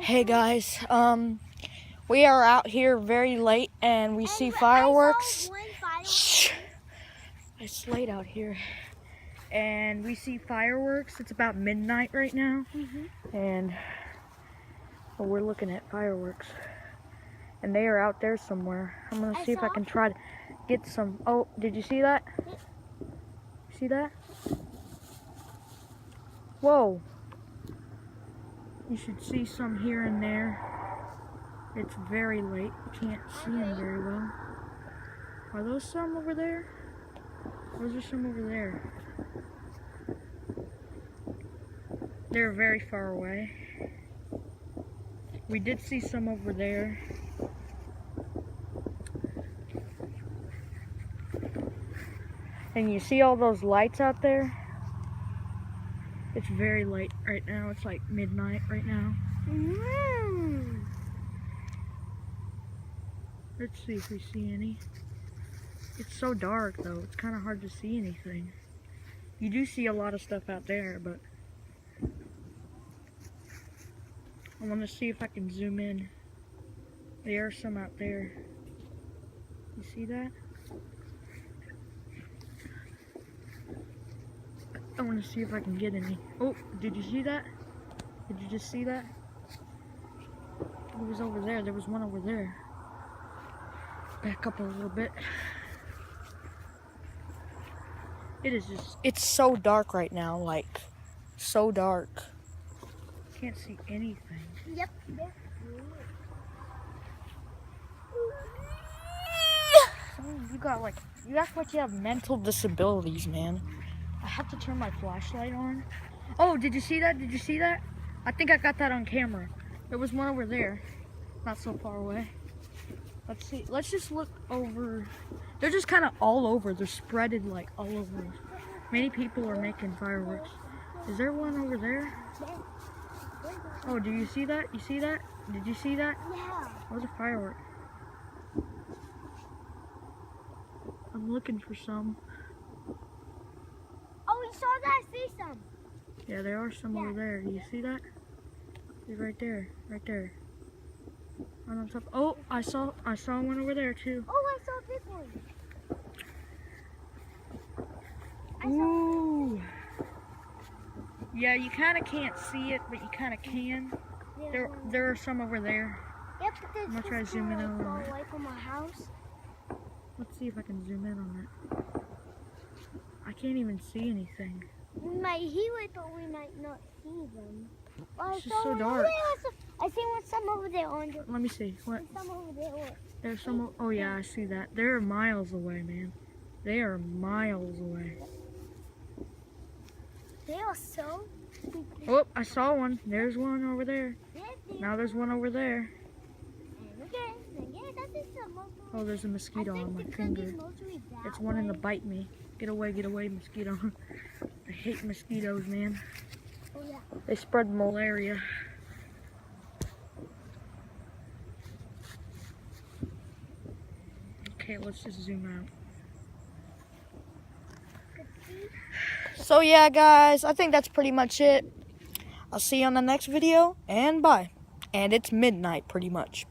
Hey guys, we are out here very late and we see fireworks. Shh. It's late out here and we see fireworks. It's about midnight right now, and we're looking at fireworks and they are out there somewhere. I'm gonna see if I can try to get some. Oh, did you see that? See that? Whoa. You should see some here and there. It's very late. You can't see them very well. Are those some over there? Those are some over there. They're very far away. We did see some over there. And you see all those lights out there? It's very late right now. It's like midnight right now. Let's see if we see any. It's so dark though. It's kind of hard to see anything. You do see a lot of stuff out there, but I want to see if I can zoom in. There are some out there. You see that? I want to see if I can get any. Oh, did you see that? Did you just see that? It was over there. There was one over there. Back up a little bit. It's so dark right now, like, so dark. Can't see anything. Yep. You act like you have mental disabilities, man. I have to turn my flashlight on. Oh, did you see that? Did you see that? I think I got that on camera. There was one over there, not so far away. Let's see. Let's just look over. They're just kind of all over. They're spreaded like all over. Many people are making fireworks. Is there one over there? Oh, do you see that? You see that? Did you see that? Yeah. That was a firework. I'm looking for some. Oh, we saw that. I see some. Yeah, there are some over there. Do you see that? It's right there. Right there. On top. Oh, I saw one over there too. Oh, I saw a big one. Ooh. Yeah, you kind of can't see it, but you kind of can. There are some over there. Yep, but I'm gonna try to zoom in on far it. away from our house. Let's see if I can zoom in on it. I can't even see anything. We might hear it, but we might not see them. Oh, It's just so dark. I see some over there, Andre. Let me see. What? Some over there. Look. There's some. Oh yeah, I see that. They're miles away, man. They are miles away. They are so stupid. Oh, I saw one. There's one over there. Now there's one over there. Oh, there's a mosquito on my finger. It's wanting to bite me. Get away, mosquito. I hate mosquitoes, man. Oh, yeah. They spread malaria. Okay, let's just zoom out. So yeah, guys, I think that's pretty much it. I'll see you on the next video, and bye. And it's midnight, pretty much.